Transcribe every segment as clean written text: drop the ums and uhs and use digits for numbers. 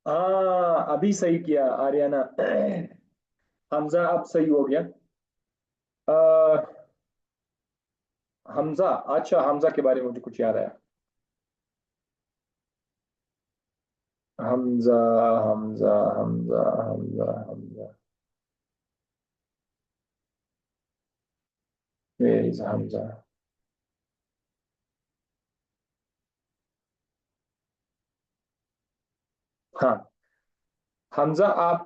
हाँ, अभी सही किया आर्याना। हमजा अब सही हो गया। आ, हमजा, अच्छा हमजा के बारे में मुझे कुछ याद आया। Hamza, Hamza, Hamza, Hamza, Hamza, where is Hamza? हाँ, हमजा आप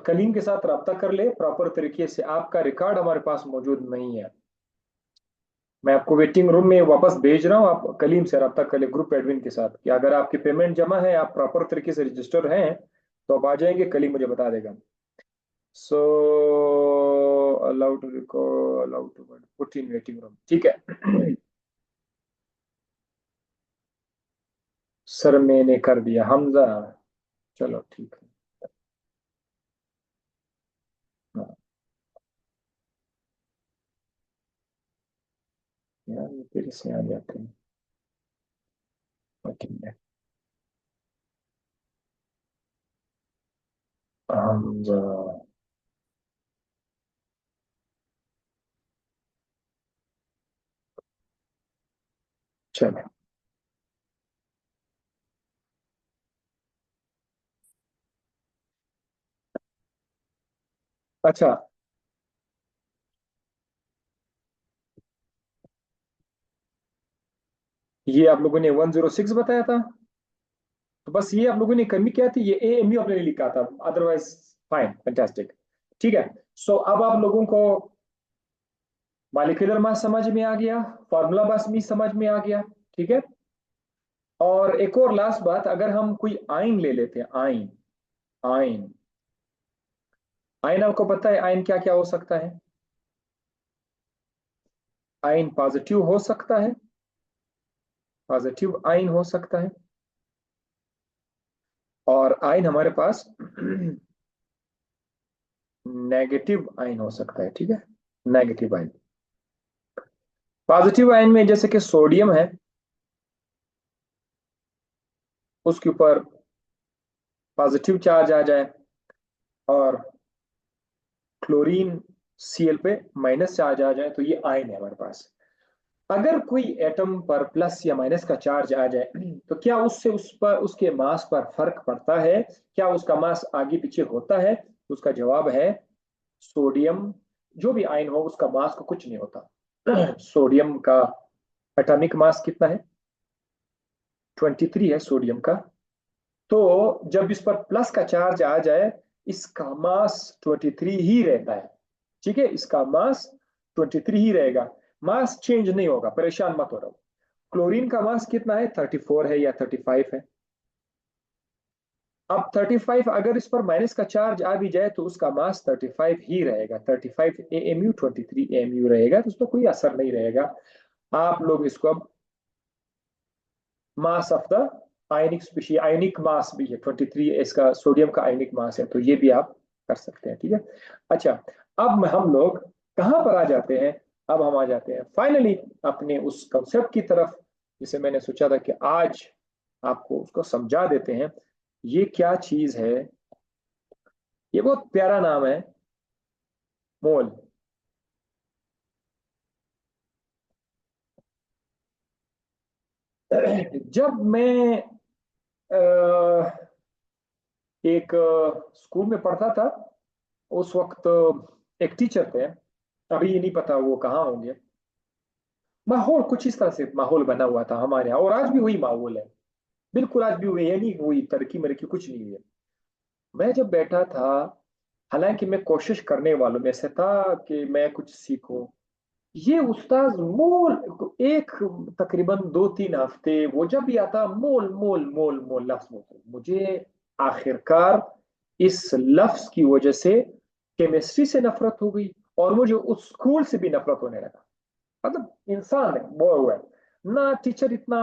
कलीम के साथ रब्ता कर ले प्रॉपर तरीके से। आपका रिकॉर्ड हमारे पास मौजूद नहीं है। मैं आपको वेटिंग रूम में वापस भेज रहा हूँ, आप कलीम से रब्ता कर ले ग्रुप एडमिन के साथ कि अगर आपकी पेमेंट जमा है, आप प्रॉपर तरीके से रजिस्टर हैं, तो आप आ जाएंगे, कलीम मुझे बता देगा। So allow to record, allow to put in waiting room, ठीक है। सर मैंने कर दिया हमजा। चलो ठीक है। हाँ, यार ये फिर से आ जाते हैं वेटिंग में। हमजा, चलो। अच्छा, ये आप लोगों ने 106 बताया था, तो बस ये आप लोगों ने कमी क्या थी, ये AMU आपने लिखा था, अदरवाइज फाइन, फैंटास्टिक। ठीक है। सो अब आप लोगों को मॉलिक्यूलर मास समझ में आ गया, फार्मूला मास भी समझ में आ गया। ठीक है। और एक और लास्ट बात, अगर हम कोई आयन ले लेते हैं, आयन, आयन, आयन आपको पता है आयन क्या क्या हो सकता है? आयन पॉजिटिव हो सकता है, पॉजिटिव आयन हो सकता है, और आयन हमारे पास नेगेटिव आयन हो सकता है। ठीक है, नेगेटिव आयन। पॉजिटिव आयन में जैसे कि सोडियम है, उसके ऊपर पॉजिटिव चार्ज आ जाए, और क्लोरीन Cl पे माइनस चार्ज आ जाए, तो ये आयन है हमारे पास। अगर कोई एटम पर प्लस या माइनस का चार्ज आ जाए, तो क्या उससे उस पर उसके मास पर फर्क पड़ता है? क्या उसका मास आगे पीछे होता है? तो उसका जवाब है सोडियम, जो भी आयन हो उसका मास को कुछ नहीं होता। सोडियम का एटॉमिक मास कितना है? 23 है सोडियम का। तो जब इस पर प्लस का चार्ज आ जाए, इसका मास 23 ही रहता है। ठीक है, इसका मास 23 ही रहेगा, मास चेंज नहीं होगा, परेशान मत हो रहा। क्लोरीन का मास कितना है? 34 है या 35 है? अब 35, अगर इस पर माइनस का चार्ज आ भी जाए तो उसका मास 35 ही रहेगा, 35 AMU, 23 AMU रहेगा, तो उसमें कोई असर नहीं रहेगा। आप लोग इसको अब mass of the ionic species, ionic mass भी है 23, इसका सोडियम का आयनिक मास है, तो ये भी आप कर सकते हैं। ठीक है। अच्छा, अब हम लोग कहाँ पर आ जाते हैं? अब हम आ जाते हैं फाइनली अपने उस कंसेप्ट की तरफ, जिसे मैंने सोचा था कि आज आपको उसको समझा देते हैं। ये क्या चीज है? ये बहुत प्यारा नाम है, मोल। जब मैं एक स्कूल में पढ़ता था, उस वक्त एक टीचर थे, अभी ये नहीं पता वो कहाँ होंगे। माहौल कुछ इस तरह से माहौल बना हुआ था हमारे यहाँ, और आज भी वही माहौल है, बिल्कुल आज भी वही है, नहीं हुई तरक्की मरक्की कुछ नहीं हुई है। मैं जब बैठा था, हालांकि मैं कोशिश करने वालों में से था कि मैं कुछ सीखूं, ये उस्ताद मोल एक, तकरीबन 2-3 हफ्ते वो जब भी आता, मोल मोल मोल मोल लफ्ज बोलते मुझे। आखिरकार इस लफ्ज की वजह से केमिस्ट्री से नफरत हो गई, और मुझे उस स्कूल से भी नफरत होने लगा। मतलब इंसान है, बोया हुआ है ना, टीचर इतना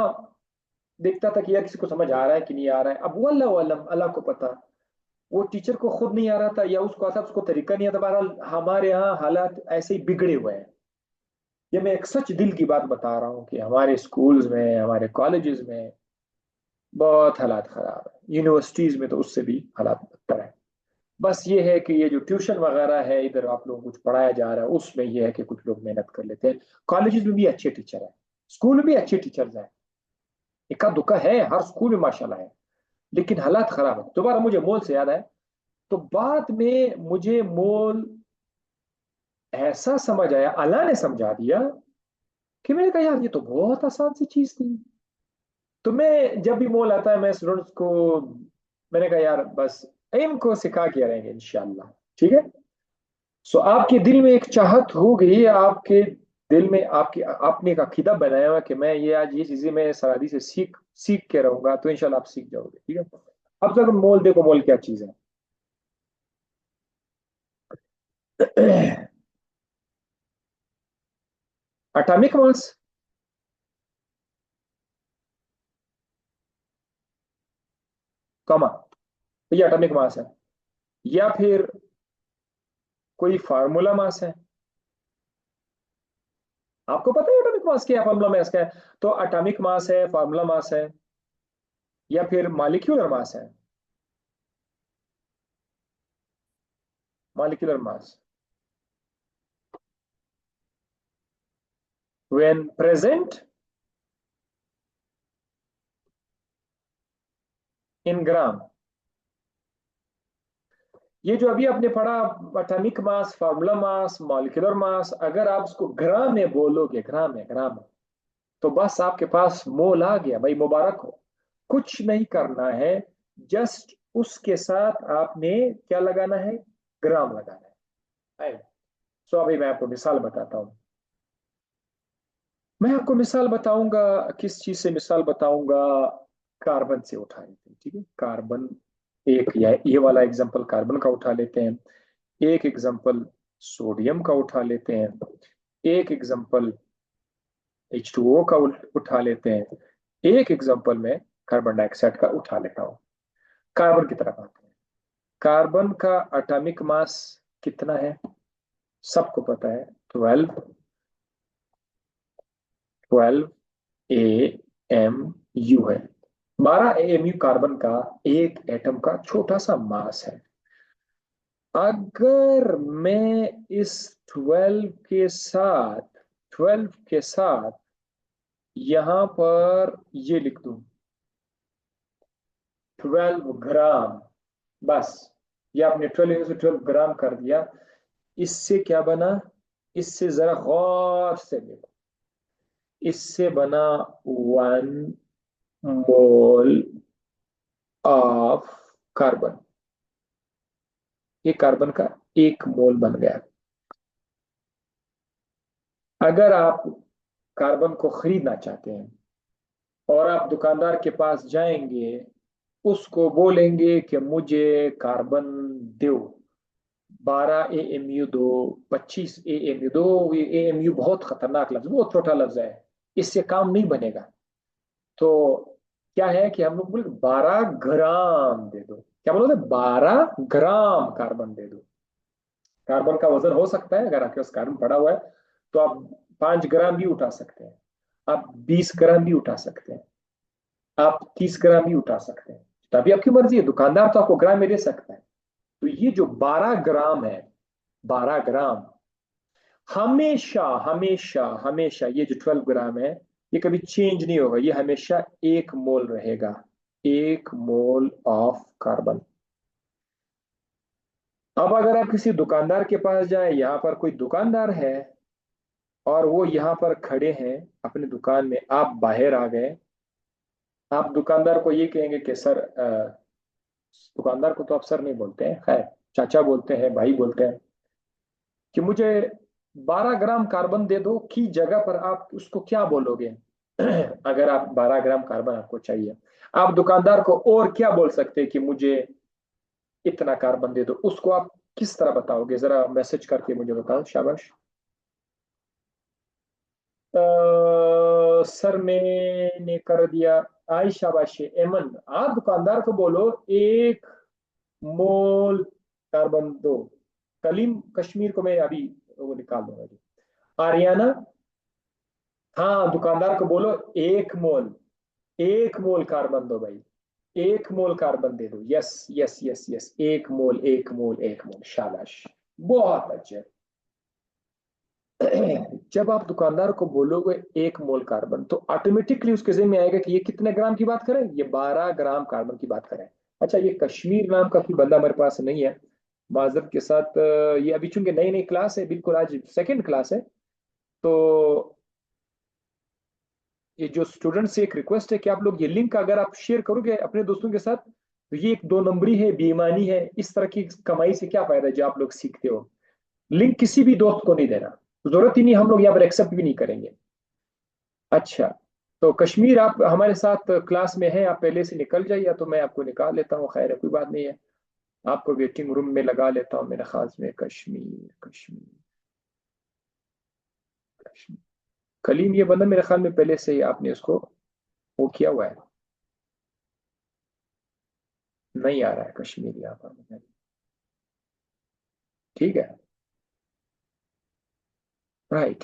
देखता था कि यार किसी को समझ आ रहा है कि नहीं आ रहा है। अब वो अल्लाह अलम, अल्लाह को पता, वो टीचर को खुद नहीं आ रहा था या उसको आता, उसको तरीका नहीं आता। बहरहाल हमारे यहाँ हालात ऐसे ही बिगड़े हुए हैं। ये मैं एक सच दिल की बात बता रहा हूँ कि हमारे स्कूल्स में, हमारे कॉलेजेस में बहुत हालात खराब है, यूनिवर्सिटीज में तो उससे भी हालात बदतर है। बस ये है कि ये जो ट्यूशन वगैरह है, इधर आप लोगों को कुछ पढ़ाया जा रहा है, उसमें ये है कि कुछ लोग मेहनत कर लेते हैं। कॉलेजेस में भी अच्छे टीचर हैं, स्कूल में भी अच्छे टीचर्स हैं, इक्का दुक्का है, हर स्कूल में माशाल्लाह है, लेकिन हालात खराब है। दोबारा मुझे मोल से याद है, तो बाद में मुझे मोल ऐसा समझ आया, अल्लाह ने समझा दिया कि मैंने कहा यार ये तो बहुत आसान सी चीज थी। तो मैं जब भी मोल आता है मैं स्टूडेंट्स को, मैंने कहा यार बस इनको सिखा के रहेंगे इंशाल्लाह, ठीक है। सो आपके दिल में एक चाहत हो गई, आपके दिल में आपकी आपने एक अकीदा बनाया हुआ कि मैं ये आज ये चीजें मैं सरादी से सीख सीख के रहूंगा, तो इंशाल्लाह आप सीख जाओगे, ठीक है। अब तक मोल देखो, मोल क्या चीज है। एटॉमिक मास, कमा, ये एटॉमिक मास है, या फिर कोई फार्मूला मास है। आपको पता है एटॉमिक मास क्या है, फार्मूला मास क्या है? तो एटॉमिक मास है, फार्मूला मास है, या फिर मॉलिक्यूलर मास है। Molecular mass, when present in gram. ये जो अभी आपने पढ़ा, atomic mass, formula mass, molecular mass, अगर आप उसको ग्राम में बोलोगे, ग्राम में, ग्राम में, तो बस आपके पास मोल आ गया भाई, मुबारक हो। कुछ नहीं करना है, जस्ट उसके साथ आपने क्या लगाना है, ग्राम लगाना है। सो अभी मैं आपको मिसाल बताता हूँ। मैं आपको मिसाल बताऊंगा, किस चीज से मिसाल बताऊंगा, कार्बन से उठा लेते हैं, ठीक है। कार्बन, एक ये वाला एग्जांपल कार्बन का उठा लेते हैं, एक एग्जांपल सोडियम का उठा लेते हैं, एक एग्जांपल H2O का उठा लेते हैं, एक एग्जांपल में कार्बन डाइऑक्साइड का उठा लेता हूँ। कार्बन की तरफ आते हैं। कार्बन का एटॉमिक मास कितना है, सबको पता है, 12 12 AMU है। 12 AMU कार्बन का एक एटम का छोटा सा मास है। अगर मैं इस 12 के साथ यहां पर ये लिख दूं, 12 ग्राम, बस ये आपने 12 कर दिया। इससे क्या बना, इससे जरा गौर से देखो, इससे बना 1 मोल ऑफ कार्बन। ये कार्बन का 1 मोल बन गया। अगर आप कार्बन को खरीदना चाहते हैं और आप दुकानदार के पास जाएंगे, उसको बोलेंगे कि मुझे कार्बन दो, 12 AMU दो, 25 AMU दो। ये AMU बहुत खतरनाक लफ्ज, बहुत छोटा लफ्ज है, इससे काम नहीं बनेगा। तो क्या है कि हम लोग बोले 12 ग्राम दे दो, क्या बोलोगे, 12 ग्राम कार्बन दे दो। कार्बन का वजन हो सकता है, अगर आपके पास कार्बन पड़ा हुआ है तो आप 5 ग्राम भी उठा सकते हैं, आप 20 ग्राम भी उठा सकते हैं, आप 30 ग्राम भी उठा सकते हैं, तभी आपकी मर्जी है, दुकानदार तो आपको ग्राम में दे सकता है। तो ये जो 12 ग्राम है, 12 ग्राम, हमेशा हमेशा हमेशा ये जो 12 ग्राम है, ये कभी चेंज नहीं होगा, ये हमेशा 1 मोल रहेगा, 1 मोल ऑफ कार्बन। अब अगर आप किसी दुकानदार के पास जाए, यहाँ पर कोई दुकानदार है और वो यहाँ पर खड़े हैं अपनी दुकान में, आप बाहर आ गए, आप दुकानदार को ये कहेंगे कि सर, दुकानदार को तो आप सर नहीं बोलते हैं, खैर चाचा बोलते हैं, भाई बोलते हैं, कि मुझे 12 ग्राम कार्बन दे दो की जगह पर आप उसको क्या बोलोगे? अगर आप 12 ग्राम कार्बन आपको चाहिए, आप दुकानदार को और क्या बोल सकते हैं कि मुझे इतना कार्बन दे दो, उसको आप किस तरह बताओगे, जरा मैसेज करके मुझे बताओ, शाबाश। सर मैंने कर दिया, आई शाबाश, एमन, आप दुकानदार को बोलो 1 मोल कार्बन दो। कलीम कश्मीर को मैं अभी वो निकाल दूंगा जी। आरियाना, हाँ दुकानदार को बोलो 1 मोल, एक मोल कार्बन दो भाई, एक मोल कार्बन दे दो। यस यस यस यस, एक मोल एक मोल एक मोल, शाबाश, बहुत अच्छे। जब आप दुकानदार को बोलोगे एक मोल कार्बन, तो ऑटोमेटिकली उसके ज़हन में आएगा कि ये कितने ग्राम की बात करें, ये 12 ग्राम कार्बन की बात करें। अच्छा, ये कश्मीर नाम का कोई बंदा हमारे पास नहीं है, माजरत के साथ। ये अभी चूंकि नई नई क्लास है, बिल्कुल आज सेकंड क्लास है, तो ये जो स्टूडेंट से एक रिक्वेस्ट है कि आप लोग ये लिंक अगर आप शेयर करोगे अपने दोस्तों के साथ, तो ये एक दो नंबरी है, बेईमानी है। इस तरह की कमाई से क्या फायदा जो आप लोग सीखते हो। लिंक किसी भी दोस्त को नहीं देना, जरूरत ही नहीं, हम लोग यहाँ पर एक्सेप्ट भी नहीं करेंगे। अच्छा, तो कश्मीर आप हमारे साथ क्लास में है, आप पहले से निकल जाइए, या तो मैं आपको निकाल लेता हूँ, खैर है, कोई बात नहीं है। आपको वेटिंग रूम में लगा लेता हूँ मेरे ख्याल में। कश्मीर कश्मीर कश्मीर, कलीम ये बंदा मेरे ख्याल में पहले से ही आपने उसको वो किया हुआ है। नहीं आ रहा है कश्मीर यहाँ पर, ठीक है, राइट।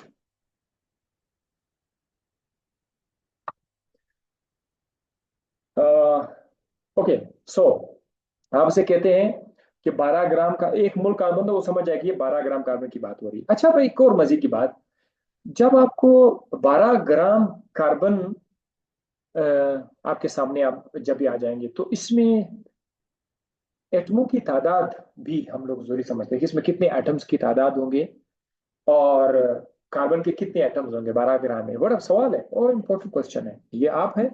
ओके, सो आपसे कहते हैं कि 12 ग्राम का एक मोल कार्बन, तो वो समझ जाएगी ये 12 ग्राम कार्बन की बात हो रही है। अच्छा भाई, एक और मजे की बात, जब आपको 12 ग्राम कार्बन आपके सामने आप जब भी आ जाएंगे, तो इसमें एटमों की तादाद भी हम लोग जरूरी समझते हैं कि इसमें कितने एटम्स की तादाद होंगे, और कार्बन के कितने एटम्स होंगे 12 ग्राम में। बड़ा सवाल है और इम्पोर्टेंट क्वेश्चन है ये, आप है,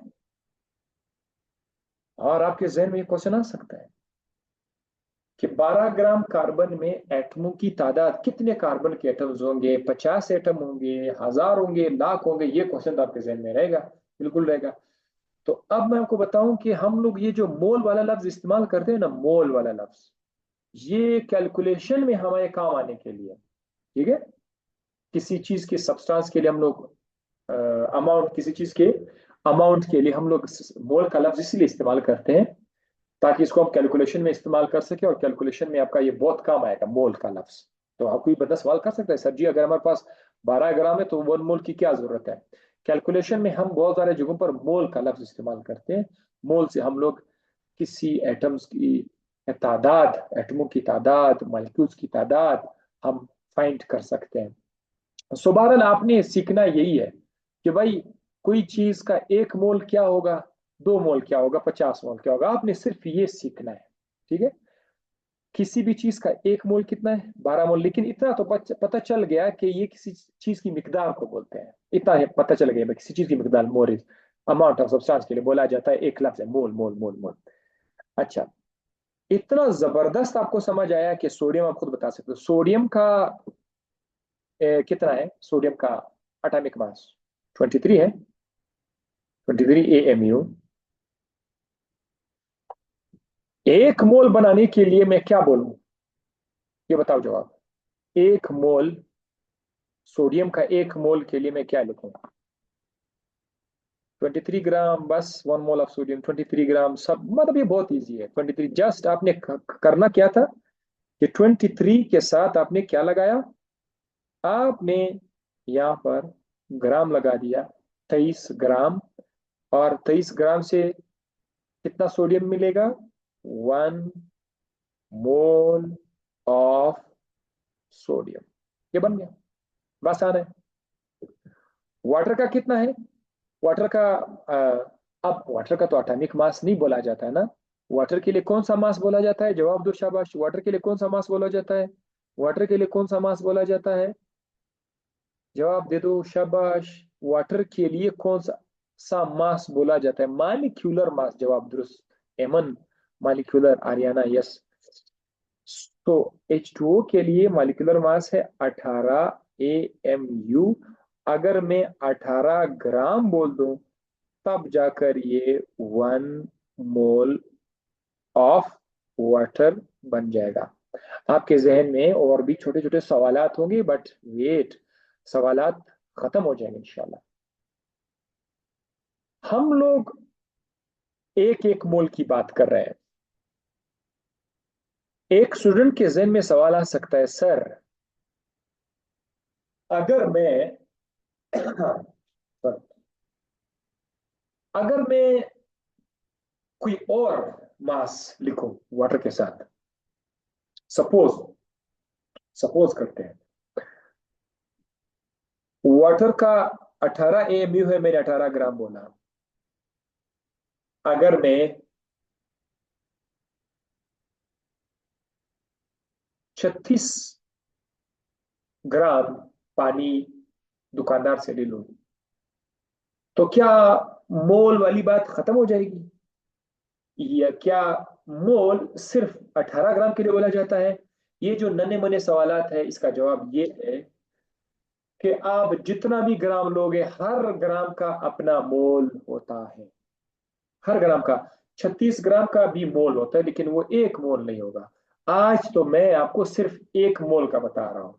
और आपके जहन में ये क्वेश्चन आ सकता है कि 12 ग्राम कार्बन में एटमों की तादाद, कितने कार्बन के एटम्स होंगे, 50 एटम होंगे, 1000 होंगे, लाख होंगे, ये क्वेश्चन तो आपके जहन में रहेगा, बिल्कुल रहेगा। तो अब मैं आपको बताऊं कि हम लोग ये जो मोल वाला लफ्ज इस्तेमाल करते हैं ना, मोल वाला लफ्ज, ये कैलकुलेशन में हमारे काम आने के लिए, ठीक है। किसी चीज के सब्सटेंस के लिए हम लोग अमाउंट, किसी चीज के अमाउंट के लिए हम लोग मोल का लफ्ज इसलिए इस्तेमाल करते हैं ताकि इसको हम कैलकुलेशन में इस्तेमाल कर सके, और कैलकुलेशन में आपका ये बहुत काम आएगा मोल का लफ्ज। तो आप कोई बंदा सवाल कर सकता है, सर जी अगर हमारे पास 12 ग्राम है तो 1 मोल की क्या जरूरत है। कैलकुलेशन में हम बहुत सारे जगहों पर मोल का लफ्ज इस्तेमाल करते हैं। मोल से हम लोग किसी एटम्स की तादाद, एटमों की तादाद, मॉलिक्यूल्स की तादाद हम फाइंड कर सकते हैं। सो बहरहाल आपने सीखना यही है कि भाई कोई चीज का 1 मोल क्या होगा, 2 मोल क्या होगा, 50 मोल क्या होगा, आपने सिर्फ ये सीखना है, ठीक है। किसी भी चीज का 1 मोल कितना है, 12 मोल। लेकिन इतना तो पता चल गया कि ये किसी चीज की मिकदार को बोलते हैं, इतना है पता चल गया भाई, किसी चीज की मिकदार, mole is amount of substance के लिए बोला जाता है, एक लफ्ज है मोल मोल मोल मोल। अच्छा, इतना जबरदस्त आपको समझ आया कि सोडियम, आप खुद बता सकते हो सोडियम का कितना है, सोडियम का एटॉमिक मास 23 है, 23 AMU। 1 मोल बनाने के लिए मैं क्या बोलूं, ये बताओ जवाब। 1 मोल सोडियम का, 1 मोल के लिए मैं क्या लिखूं, 23 ग्राम, बस 1 मोल ऑफ सोडियम 23 ग्राम, सब मतलब ये बहुत इजी है। 23, जस्ट आपने करना क्या था कि 23 के साथ आपने क्या लगाया, आपने यहाँ पर ग्राम लगा दिया, 23 ग्राम, और 23 ग्राम से कितना सोडियम मिलेगा, 1 मोल ऑफ सोडियम, ये बन गया, बस आना है। वाटर का कितना है, वाटर का अब वाटर का तो एटॉमिक मास नहीं बोला जाता है ना, वाटर के लिए कौन सा मास बोला जाता है, जवाब दो शाबाश, वाटर के लिए कौन सा मास बोला जाता है, वाटर के लिए कौन सा मास बोला जाता है, जवाब दे दो शाबाश। वाटर के लिए कौन सा सा मास बोला जाता है, मालिक्यूलर मास, जवाब दुरुस्त, एमन, मालिक्यूलर, आर्याना, यस। तो H2O के लिए मॉलिक्यूलर मास है 18 AMU। अगर मैं 18 ग्राम बोल दूं, तब जाकर ये 1 मोल ऑफ वाटर बन जाएगा। आपके जहन में और भी छोटे छोटे सवालात होंगे, बट वेट, सवालात खत्म हो जाएंगे इंशाल्लाह। हम लोग एक एक मोल की बात कर रहे हैं। एक स्टूडेंट के जहन में सवाल आ सकता है, सर अगर मैं सर, अगर मैं कोई और मास लिखूं वाटर के साथ, सपोज सपोज करते हैं वाटर का 18 एमयू है, मैंने 18 ग्राम बोला। अगर मैं 36 ग्राम पानी दुकानदार से ले लूं, तो क्या मोल वाली बात खत्म हो जाएगी? या क्या मोल सिर्फ 18 ग्राम के लिए बोला जाता है? ये जो नन्हे मुन्ने सवालात है, इसका जवाब ये है कि आप जितना भी ग्राम लोगे, हर ग्राम का अपना मोल होता है। हर ग्राम का, 36 ग्राम का भी मोल होता है, लेकिन वो एक मोल नहीं होगा। आज तो मैं आपको सिर्फ एक मोल का बता रहा हूं।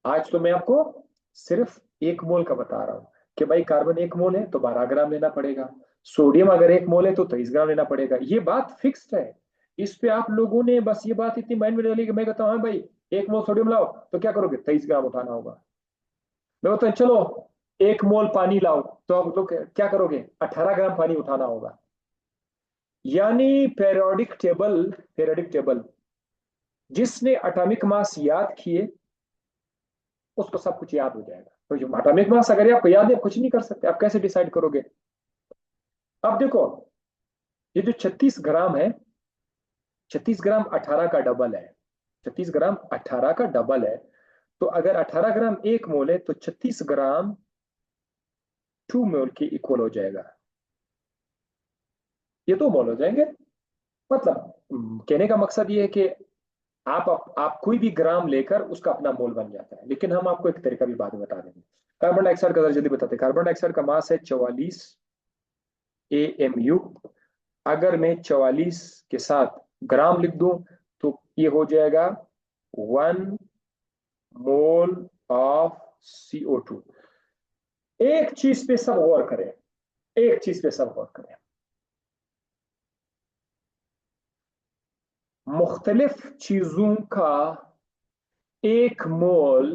आज तो मैं आपको सिर्फ एक मोल का बता रहा हूं कि भाई कार्बन एक मोल है तो 12 ग्राम लेना पड़ेगा। सोडियम अगर एक मोल है तो 23 ग्राम लेना पड़ेगा। ये बात फिक्स्ड है। इस पे आप लोगों ने बस ये बात इतनी माइंड में डाली कि मैं कहता हूँ हाँ भाई, एक मोल सोडियम लाओ, तो क्या करोगे? 23 ग्राम उठाना होगा। मैं बोलता हूँ चलो एक मोल पानी लाओ, तो आप लोग क्या करोगे? 18 ग्राम पानी उठाना होगा। यानी पेरियोडिक टेबल जिसने एटॉमिक मास याद किए, उसको सब कुछ याद हो जाएगा। तो जो एटॉमिक मास अगर आपको याद है, आप कुछ नहीं कर सकते। आप कैसे डिसाइड करोगे? अब देखो, ये जो 36 ग्राम है, 36 ग्राम 18 का डबल है। 36 ग्राम 18 का डबल है। तो अगर 18 ग्राम एक मोल है, तो 36 ग्राम 2 मोल के इक्वल हो जाएगा। ये 2 मोल हो जाएंगे। मतलब कहने का मकसद ये है कि आप कोई भी ग्राम लेकर उसका अपना मोल बन जाता है। लेकिन हम आपको एक तरीका भी बाद में बता देंगे। कार्बन डाइऑक्साइड का जरा जल्दी बताते हैं। कार्बन डाइऑक्साइड का मास है 44 AMU। अगर मैं 44 के साथ ग्राम लिख दूं, तो ये हो जाएगा 1 मोल ऑफ CO2। एक चीज पे सब गौर करें, एक चीज पे सब गौर करें। मुख्तलिफ चीजों का एक मोल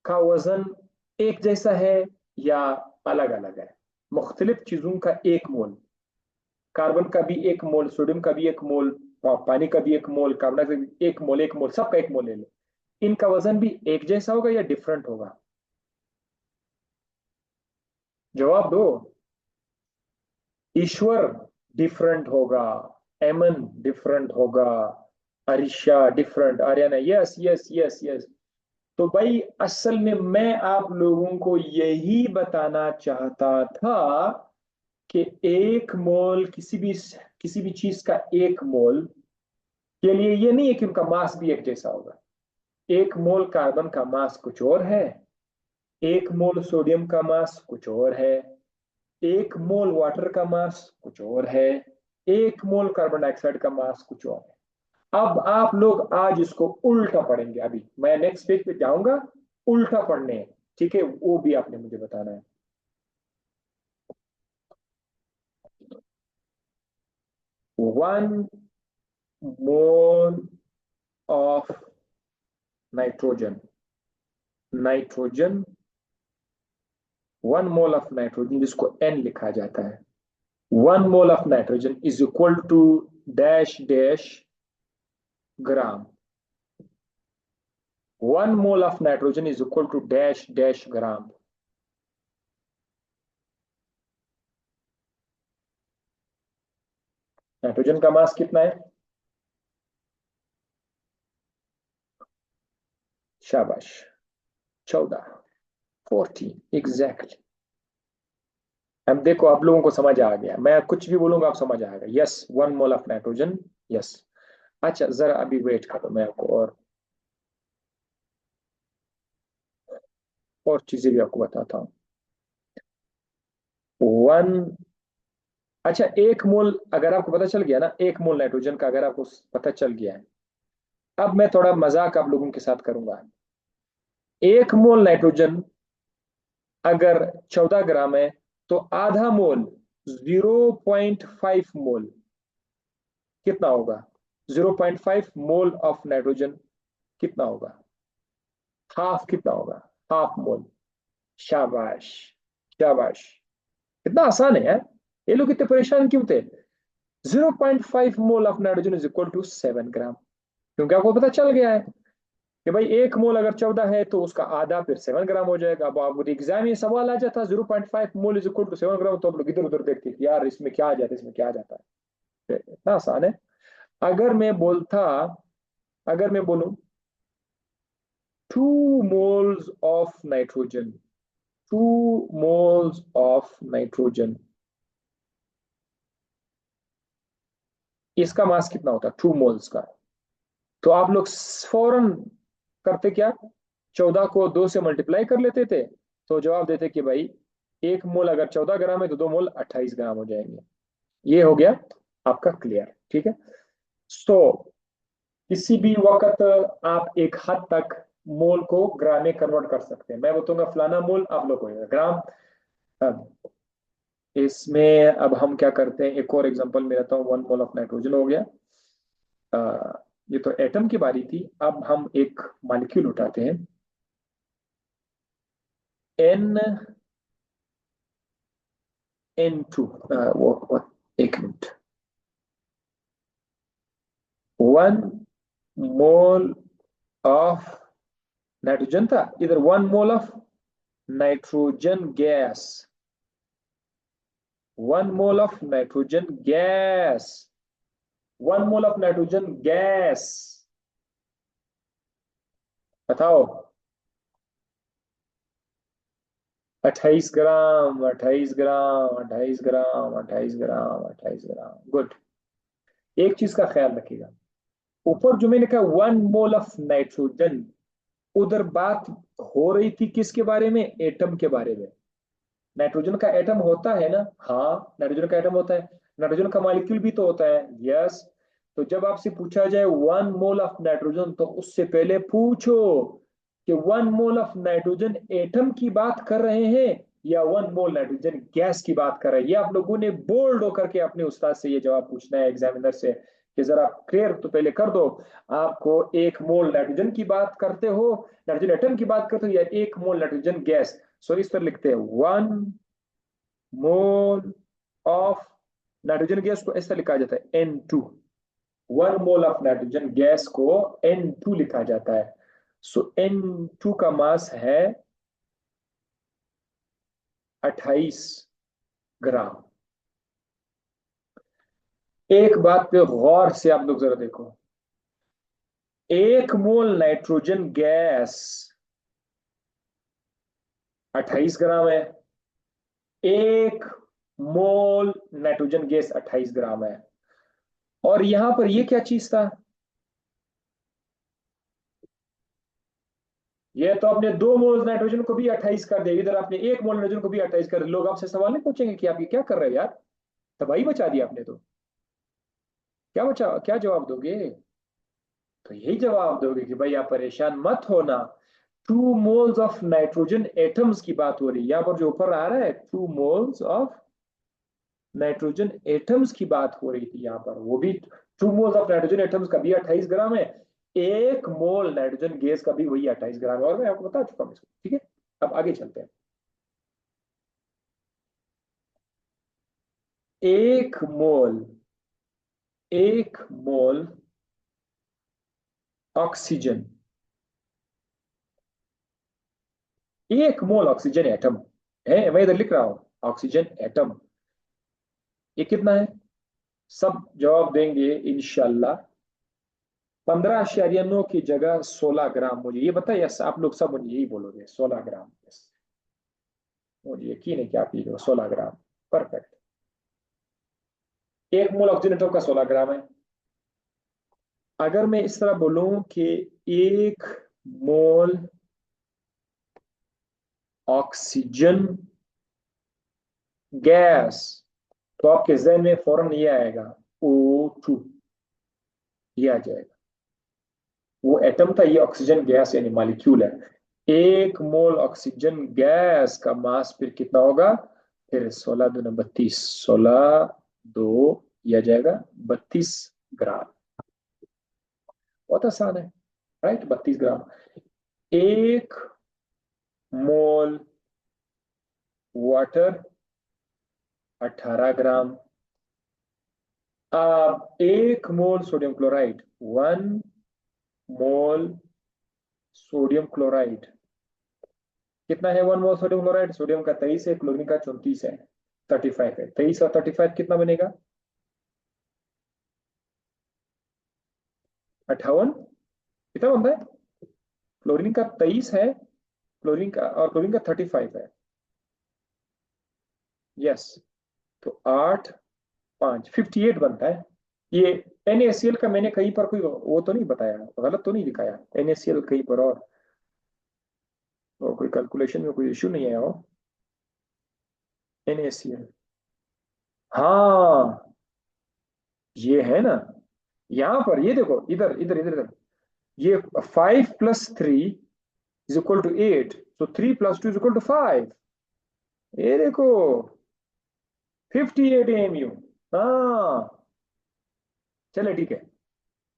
का वजन एक जैसा है या अलग अलग है? मुख्तलिफ चीजों का एक मोल, कार्बन का भी एक मोल, सोडियम का भी एक मोल, पानी का भी एक मोल, कार्बन डाइऑक्साइड एक मोल, एक मोल, सबका एक मोल ले लो। इनका वजन भी एक जैसा होगा या डिफरेंट होगा? जवाब दो। ईश्वर डिफरेंट होगा, एमन डिफरेंट होगा, Arisha different, Aryana yes yes yes yes. तो भाई असल में मैं आप लोगों को यही बताना चाहता था कि एक मोल किसी भी चीज का एक मोल के लिए ये नहीं है कि उनका मास भी एक जैसा होगा। एक मोल कार्बन का मास कुछ और है, एक मोल सोडियम का मास कुछ और है, एक मोल वाटर का मास कुछ और है, एक मोल कार्बन डाइऑक्साइड का मास कुछ और है। अब आप लोग आज इसको उल्टा पढ़ेंगे। अभी मैं नेक्स्ट पेज पे जाऊंगा, उल्टा पढ़ने, ठीक है? वो भी आपने मुझे बताना है। 1 mole of nitrogen, nitrogen 1 mole of nitrogen, जिसको N लिखा जाता है, 1 mole of nitrogen is equal to dash dash gram. 1 mole of nitrogen is equal to dash dash gram. Nitrogen का मास कितना है? शाबाश, 14, 14 एग्जैक्टली। अब देखो, आप लोगों को समझ आ गया। मैं कुछ भी बोलूंगा आप समझ आएगा। Yes, 1 mole of nitrogen. Yes. अच्छा जरा अभी वेट करो, मैं आपको और चीजें भी आपको बताता हूँ। वन अच्छा, एक मोल अगर आपको पता चल गया ना, एक मोल नाइट्रोजन का अगर आपको पता चल गया है, अब मैं थोड़ा मजाक आप लोगों के साथ करूंगा। एक मोल नाइट्रोजन अगर 14 ग्राम है, तो आधा मोल 0.5 मोल कितना होगा? 0.5 मोल ऑफ नाइट्रोजन कितना होगा? हाफ कितना होगा? Half mole. शाबाश, शाबाश। कितना आसान है यार। ये लोग इतने परेशान क्यों थे? 0.5 mole of nitrogen is equal to 7 gram. क्योंकि आपको पता चल गया है कि भाई 1 मोल अगर 14 है तो उसका आधा फिर 7 ग्राम हो जाएगा। अब आपको एग्जाम में सवाल आ जाता 0.5 मोल इज इक्वल टू 7 ग्राम, तो आप लोग इधर उधर देखते कि यार इसमें क्या आ जाता है, इसमें क्या आ जाता है। इतना आसान है। अगर मैं बोलता, अगर मैं बोलूं 2 moles of nitrogen, 2 moles of nitrogen, इसका मास कितना होता है 2 मोल्स का? तो आप लोग फौरन करते क्या, 14 को 2 से मल्टीप्लाई कर लेते थे, तो जवाब देते कि भाई 1 मोल अगर 14 ग्राम है तो 2 मोल 28 ग्राम हो जाएंगे। ये हो गया आपका क्लियर, ठीक है। सो किसी भी वक्त आप एक हद तक मोल को ग्राम में कन्वर्ट कर सकते हैं। मैं बताऊंगा फलाना मोल, आप लोग को ग्राम। अब इसमें अब हम क्या करते हैं, एक और एग्जांपल में रहता हूँ। 1 मोल ऑफ नाइट्रोजन हो गया। अ, ये तो एटम की बारी थी। अब हम एक मॉलिक्यूल उठाते हैं, एन N2। वो एक मिनट। 1 मोल ऑफ नाइट्रोजन था इधर, 1 mole of nitrogen gas, 1 mole of nitrogen gas, 1 mole of nitrogen gas. बताओ। 28 ग्राम, 28 ग्राम, 28 ग्राम, 28 ग्राम, 28 ग्राम। गुड। एक चीज का ख्याल रखिएगा, ऊपर जो मैंने कहा 1 मोल ऑफ नाइट्रोजन, उधर बात हो रही थी किसके बारे में, एटम के बारे में। नाइट्रोजन का एटम होता है ना, हाँ नाइट्रोजन का एटम होता है। नाइट्रोजन का मॉलिक्यूल भी तो होता है, यस। तो जब आपसे पूछा जाए 1 मोल ऑफ नाइट्रोजन, तो उससे पहले पूछो कि 1 मोल ऑफ नाइट्रोजन एटम की बात कर रहे हैं या 1 मोल नाइट्रोजन गैस की बात कर रहे हैं। ये आप लोगों ने बोल्ड होकर के अपने उस्ताद से ये जवाब पूछना है, एग्जामिनर से, कि जरा क्लियर तो पहले कर दो। आपको 1 मोल नाइट्रोजन की बात करते हो, नाइट्रोजन एटम की बात करते हो, या 1 मोल नाइट्रोजन गैस। सो इस तरह लिखते हैं 1 मोल ऑफ नाइट्रोजन गैस को ऐसा लिखा जाता है N2। 1 mole of nitrogen gas को N2 लिखा जाता है। सो N2 का मास है 28 ग्राम। एक बात पे गौर से आप लोग जरा देखो, 1 मोल नाइट्रोजन गैस 28 ग्राम है, 1 मोल नाइट्रोजन गैस 28 ग्राम है। और यहां पर ये क्या चीज था, ये तो आपने 2 मोल नाइट्रोजन को भी 28 कर दिया, इधर आपने 1 मोल नाइट्रोजन को भी 28 कर दिया। लोग आपसे सवाल नहीं पूछेंगे कि आप ये क्या कर रहे हो यार, तबाही मचा दी आपने तो। क्या बचा, क्या जवाब दोगे? तो यही जवाब दोगे कि भाई आप परेशान मत होना, 2 मोल्स ऑफ नाइट्रोजन एटम्स की बात हो रही है। यहां पर जो ऊपर आ रहा है 2 मोल्स ऑफ नाइट्रोजन एटम्स की बात हो रही थी यहाँ पर, वो भी 2 मोल्स ऑफ नाइट्रोजन एटम्स का भी 28 ग्राम है, 1 मोल नाइट्रोजन गैस का भी वही 28 ग्राम है, और मैं आपको बता चुका हूँ इसको, ठीक है। अब आगे चलते हैं। 1 मोल, 1 मोल ऑक्सीजन, 1 मोल ऑक्सीजन एटम है, मैं इधर लिख रहा हूं ऑक्सीजन एटम। ये कितना है, सब जवाब देंगे इंशाल्लाह। 15.9 की जगह 16 ग्राम। मुझे ये बताइए, यस आप लोग सब मुझे यही बोलोगे 16 ग्राम, यस। मुझे यकीन है कि आप ये 16 ग्राम, परफेक्ट। 1 मोल ऑक्सीजन एटम का 16 ग्राम है। अगर मैं इस तरह बोलूं कि 1 मोल ऑक्सीजन गैस, तो आपके जहन में फौरन ये आएगा O2, ये आ जाएगा। वो एटम था, ये ऑक्सीजन गैस यानी मॉलिक्यूल है। 1 मोल ऑक्सीजन गैस का मास फिर कितना होगा, फिर 16 दूना 32, 16 2, यह जाएगा 32 ग्राम। बहुत आसान है, राइट, 32 ग्राम। एक मोल वाटर 18 ग्राम। एक मोल सोडियम क्लोराइड, 1 मोल सोडियम क्लोराइड कितना है? 1 मोल सोडियम क्लोराइड, सोडियम का 23 है, क्लोरीन का 34 है, 35 है। 23 और 35 कितना बनेगा? 58। कितना बनता है? क्लोरीन का 23 है, क्लोरीन का 35 है। यस। तो 8 5 58 बनता है। ये NaCl का मैंने कहीं पर कोई वो तो नहीं बताया, गलत तो नहीं दिखाया? NaCl कहीं पर और कोई कैलकुलेशन में कोई इश्यू नहीं आया हो? NaCl, हाँ, ये है ना। यहां पर ये देखो, इधर इधर इधर इधर, ये 5 + 3 इज इक्वल टू 8, तो 3 + 2 इज इक्वल टू 5। ये देखो, 58 AMU। हाँ, चले ठीक है,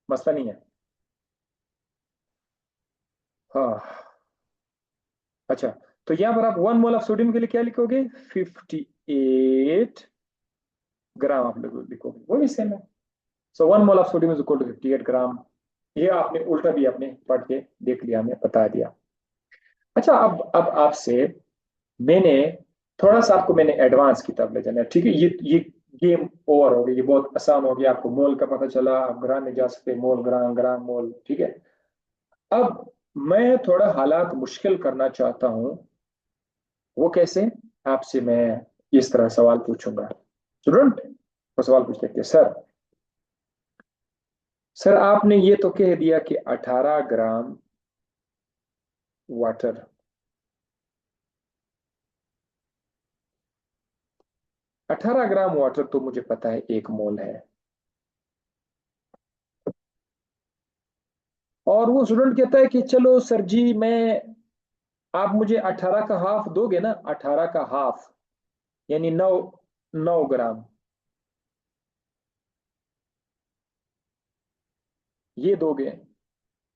मसला नहीं है। हाँ, अच्छा, तो यहां पर आप 1 मोल ऑफ सोडियम के लिए क्या लिखोगे? 58 ग्राम आप लोग लिखोगे, वो भी सेम है। So 1 mole of sodium is equal to 58 gram. ये आपने उल्टा भी आपने पढ़ के देख लिया, हमें बता दिया। अच्छा, अब आपसे मैंने थोड़ा सा आपको मैंने एडवांस की तरफ ले जाना है, ठीक है? ये गेम ओवर हो गई, ये बहुत आसान हो गया, आपको मोल का पता चला, आप ग्राम में जा सकते हैं, मोल ग्राम ग्राम मोल, ठीक है। अब मैं थोड़ा हालात मुश्किल करना चाहता हूं। वो कैसे? आपसे मैं इस तरह सवाल पूछूंगा। स्टूडेंट, वो सवाल पूछ देखते हैं। सर, सर आपने ये तो कह दिया कि 18 ग्राम वाटर, 18 ग्राम वाटर तो मुझे पता है 1 मोल है। और वो स्टूडेंट कहता है कि चलो सर जी, मैं, आप मुझे 18 का हाफ दोगे ना? 18 का हाफ यानी 9 9 ग्राम, ये दोगे?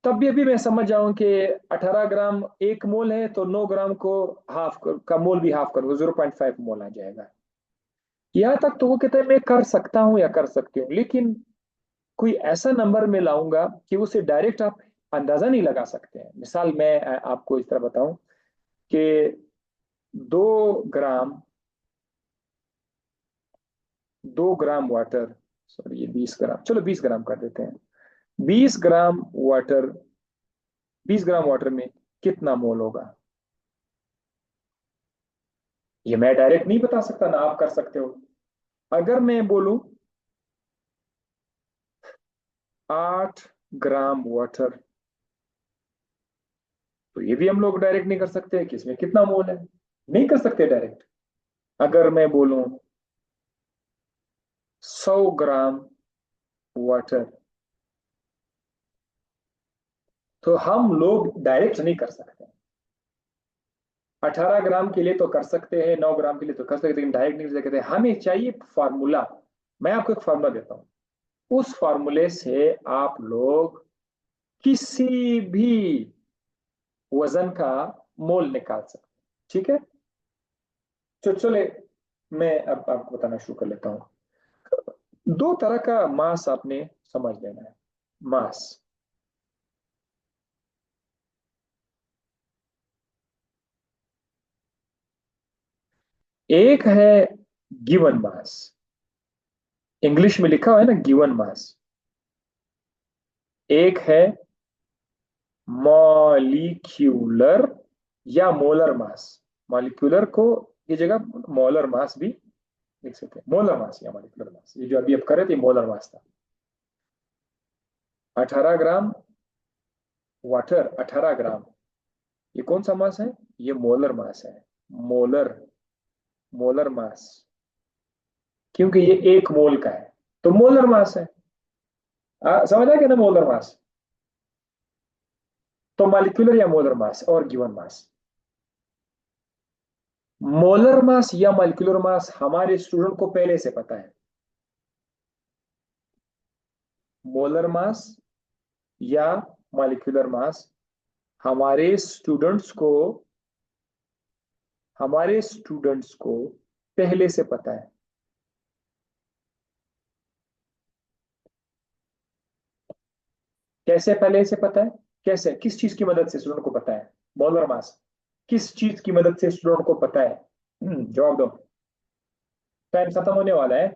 तब भी अभी मैं समझ जाऊं कि 18 ग्राम 1 मोल है, तो 9 ग्राम को हाफ का मोल भी हाफ करूंगा, 0.5 मोल आ जाएगा। यहाँ तक तो वो कहते हैं मैं कर सकता हूँ या कर सकती हूँ, लेकिन कोई ऐसा नंबर में लाऊंगा कि उसे डायरेक्ट आप अंदाजा नहीं लगा सकते हैं। मिसाल मैं आपको इस तरह बताऊं कि 2 ग्राम, 2 ग्राम वाटर, सॉरी ये 20 ग्राम, चलो 20 ग्राम कर देते हैं। 20 ग्राम वाटर, 20 ग्राम वाटर में कितना मोल होगा? ये मैं डायरेक्ट नहीं बता सकता ना, आप कर सकते हो। अगर मैं बोलूं 8 ग्राम वाटर, तो ये भी हम लोग डायरेक्ट नहीं कर सकते कि इसमें कितना मोल है, नहीं कर सकते डायरेक्ट। अगर मैं बोलूं 100 ग्राम वाटर, तो हम लोग डायरेक्ट नहीं कर सकते। 18 ग्राम के लिए तो कर सकते हैं, 9 ग्राम के लिए तो कर सकते हैं, लेकिन डायरेक्ट नहीं कर सकते। हमें चाहिए फार्मूला। मैं आपको एक फार्मूला देता हूं, उस फार्मूले से आप लोग किसी भी वजन का मोल निकाल सकते हैं, ठीक है? तो चले, मैं अब आपको बताना शुरू कर लेता हूं। दो तरह का मास आपने समझ लेना है। मास, एक है गिवन मास, इंग्लिश में लिखा हुआ है ना गिवन मास। एक है मॉलिक्यूलर या मोलर मास। मॉलिक्यूलर को की जगह मोलर मास भी लिख सकते हैं। मोलर मास या मॉलिक्यूलर मास, ये जो अभी आप कर रहे थे मोलर मास था। 18 ग्राम वाटर, 18 ग्राम, ये कौन सा मास है? ये मोलर मास है। मोलर, मोलर मास, क्योंकि ये 1 मोल का है, तो मोलर मास है। समझ आ गया ना मोलर मास? तो मॉलिक्यूलर या मोलर मास और गिवन मास। मोलर मास या मॉलिक्यूलर मास हमारे स्टूडेंट को पहले से पता है। मोलर मास या मॉलिक्यूलर मास हमारे स्टूडेंट्स को हमारे स्टूडेंट्स को पहले से पता है। कैसे पहले से पता है? कैसे, किस चीज की मदद से स्टूडेंट को पता है? मोलर मास किस चीज की मदद से स्टूडेंट को पता है? जवाब दो, टाइम खत्म होने वाला है।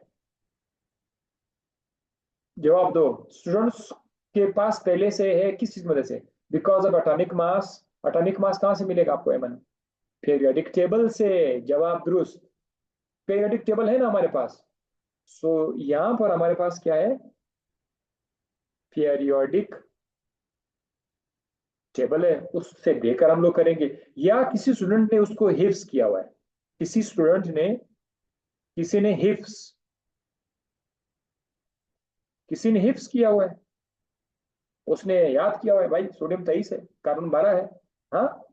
जवाब दो। स्टूडेंट्स के पास पहले से है किस चीज की मदद से? Because of atomic mass. Atomic mass कहां से मिलेगा आपको एमन? पीरियोडिक टेबल से। जवाब दुरुस्त। पीरियोडिक टेबल है ना हमारे पास। सो यहां पर हमारे पास क्या है? पीरियोडिक टेबल है, उससे देकर हम लोग करेंगे। या किसी स्टूडेंट ने उसको हिफ्स किया हुआ है। किसी स्टूडेंट ने, किसी ने हिफ्स, किसी ने हिफ्स किया हुआ है। उसने याद किया हुआ है भाई, सोडियम 23 है, कार्बन 12 है। हाँ,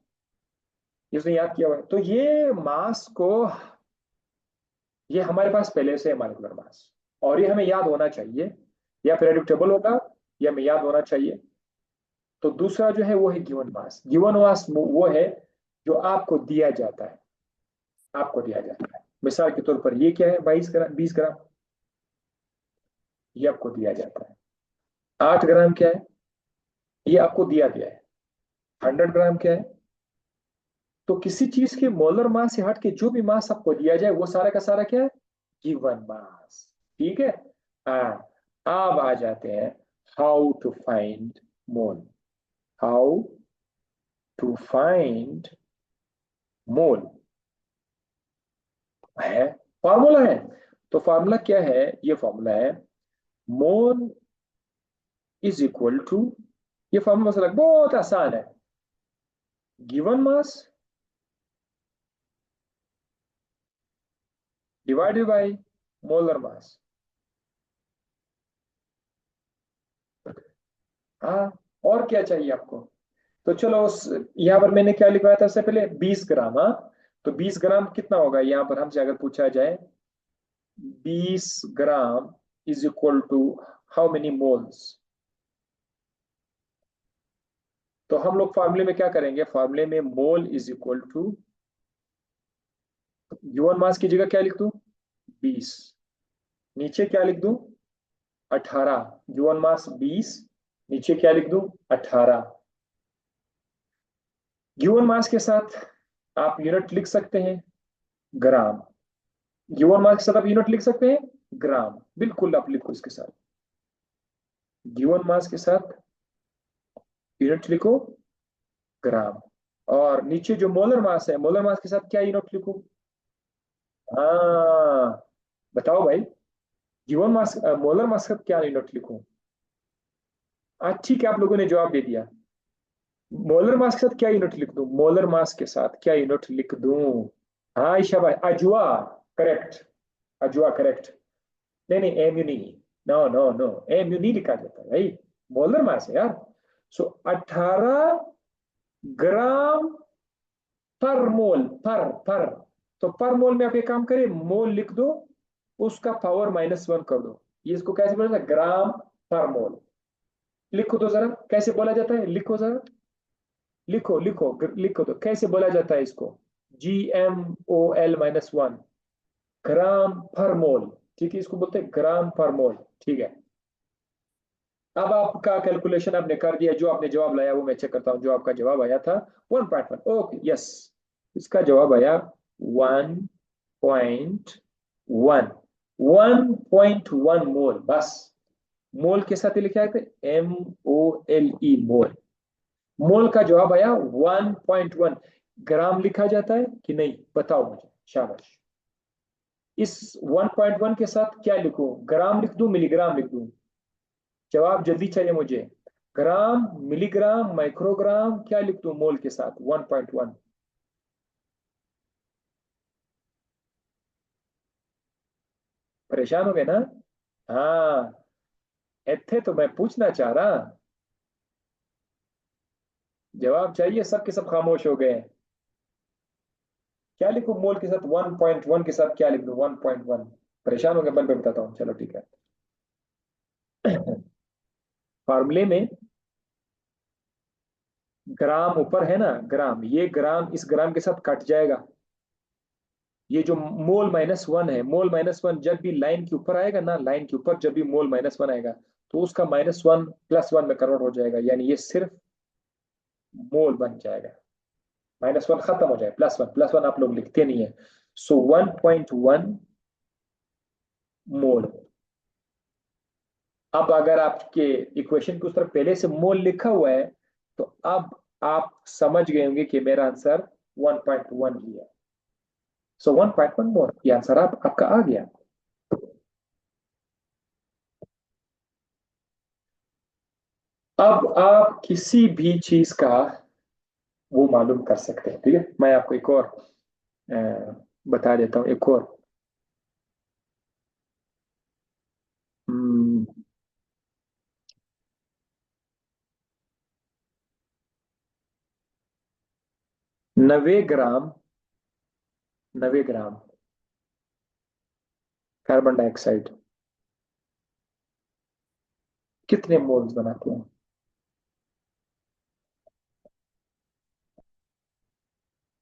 ये उसने याद किया हुआ है। तो ये मास को, ये हमारे पास पहले से है मॉलिक्यूलर मास, और ये हमें याद होना चाहिए। या प्रेडिक्टेबल होगा, या हमें याद होना चाहिए। तो दूसरा जो है वो है गिवन मास। गिवन मास वो है जो आपको दिया जाता है। आपको दिया जाता है। मिसाल के तौर पर ये क्या है? 22 ग्राम, 20 ग्राम, ये आपको दिया जाता है। 8 ग्राम क्या है? ये आपको दिया गया है। 100 ग्राम क्या है? तो किसी चीज के मोलर मास से हट के जो भी मास आपको दिया जाए वो सारा का सारा क्या है? Given mass. ठीक है। हाँ, अब आ जाते हैं how to find mole. How to find mole है, फॉर्मूला है। तो फॉर्मूला क्या है? ये फॉर्मूला है मोल इज इक्वल टू, ये फॉर्मूला मसला बहुत आसान है। Given mass divided by molar mass. हाँ, और क्या चाहिए आपको? तो चलो उस, यहाँ पर मैंने क्या लिखवाया था सबसे पहले? 20 ग्राम। हाँ, तो 20 ग्राम कितना होगा यहाँ पर हमसे अगर पूछा जाए? 20 gram is equal to how many moles? तो हम लोग फॉर्मूले में क्या करेंगे? फॉर्मूले में mole is equal to, given mass की जगह क्या लिख दूं? 20। नीचे क्या लिख दूं? 18। गिवन मास 20, नीचे क्या लिख दूं? 18। गिवन मास के साथ आप यूनिट लिख सकते हैं, ग्राम। गिवन मास के साथ आप यूनिट लिख सकते हैं, ग्राम। बिल्कुल, आप लिखो इसके साथ। गिवन मास के साथ यूनिट लिखो, ग्राम। और नीचे जो मोलर मास है, मोलर मास के साथ क्या यूनिट लिखो? हाँ, बताओ भाई। गिवन मास, मोलर मास का क्या यूनिट लिखो? ठीक है, आप लोगों ने जवाब दे दिया। मोलर मास के साथ क्या यूनिट लिख दूं? मोलर मास के साथ क्या यूनिट लिख दूं? हाँ ईशा भाई, अजवा। करेक्ट। अजवा करेक्ट। नहीं नहीं, एम यू नहीं। No no no, M U नहीं लिखा जाता भाई, मोलर मास है यार। सो 18 ग्राम पर मोल। पर तो पर मोल में आप एक काम करें, मोल लिख दो, उसका पावर -1 कर दो। ये इसको कैसे बोला जाता है? ग्राम पर मोल। लिखो तो जरा, कैसे बोला जाता है? लिखो जरा, लिखो लिखो लिखो तो कैसे बोला जाता है इसको? GMOL-1, ग्राम पर मोल। ठीक है, इसको बोलते हैं ग्राम पर मोल। ठीक है। अब आपका कैलकुलेशन आपने कर दिया, जो आपने जवाब लाया वो मैं चेक करता हूं। जो आपका जवाब आया था 1.1, ओके यस, इसका जवाब आया 1.1। 1.1 मोल बस। मोल के साथ लिखा है MOLE, मोल। मोल का जवाब आया 1.1। ग्राम लिखा जाता है कि नहीं, बताओ मुझे, शाबाश। इस 1.1 के साथ क्या लिखूं? ग्राम लिख दूं, मिलीग्राम लिख दूं? जवाब जल्दी चाहिए मुझे। ग्राम, मिलीग्राम, माइक्रोग्राम, क्या लिख दूं मोल के साथ 1.1? परेशान हो गए ना? हाँ, थे तो मैं पूछना चाह रहा। जवाब चाहिए, सबके सब खामोश हो गए। क्या लिखूं मोल के साथ? 1.1 के साथ क्या लिख दूं? 1.1। परेशान हो गए, बन पे बताता हूँ, चलो ठीक है। फार्मूले में ग्राम ऊपर है ना, ग्राम, ये ग्राम इस ग्राम के साथ कट जाएगा। ये जो मोल -1 है, मोल -1 जब भी लाइन के ऊपर आएगा ना, लाइन के ऊपर जब भी मोल -1 आएगा, तो उसका -1 +1 में कन्वर्ट हो जाएगा, यानी ये सिर्फ मोल बन जाएगा। -1 खत्म हो जाए, +1, +1 आप लोग लिखते नहीं है। सो 1.1 मोल। अब अगर आपके इक्वेशन के उस तरफ पहले से मोल लिखा हुआ है, तो अब आप समझ गए होंगे कि मेरा आंसर 1.1 ही है। सो 1.1 मोल, ये आंसर आपका आ गया। अब आप किसी भी चीज का वो मालूम कर सकते हैं, ठीक है। मैं आपको एक और बता देता हूँ, एक और। हम्म, 90 ग्राम, 90 ग्राम कार्बन डाइऑक्साइड कितने मोल्स बनाते हैं?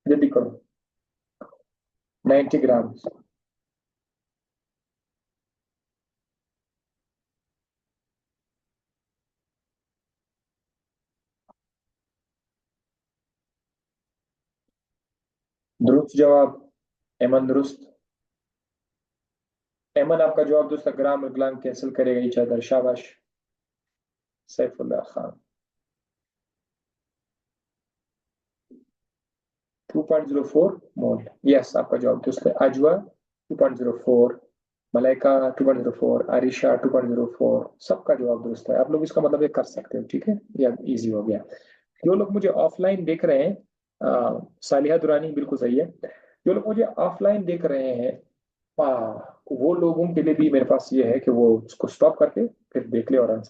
जल्दी करो। 90 ग्राम। दुरुस्त जवाब। एमन दुरुस्त। एमन आपका जवाब दुरुस्त है। ग्राम और ग्राम कैंसिल करेगा ईच अदर, शाबाश। सैफुल्लाह खान। 2.04 मोल, यस आपका जवाब दुरुस्त है। अजवा 2.04, मलाइका 2.04, आरिशा 2.04, सबका जवाब दुरुस्त है। आप लोग इसका मतलब ये कर सकते हो, ठीक है, ये इजी हो गया। जो लोग मुझे ऑफलाइन देख रहे हैं, सालिहा दुरानी बिल्कुल सही है। जो लोग मुझे ऑफलाइन देख रहे हैं, वो लोगों के लिए भी मेरे पास ये है कि वो उसको स्टॉप करके फिर देख ले और आंसर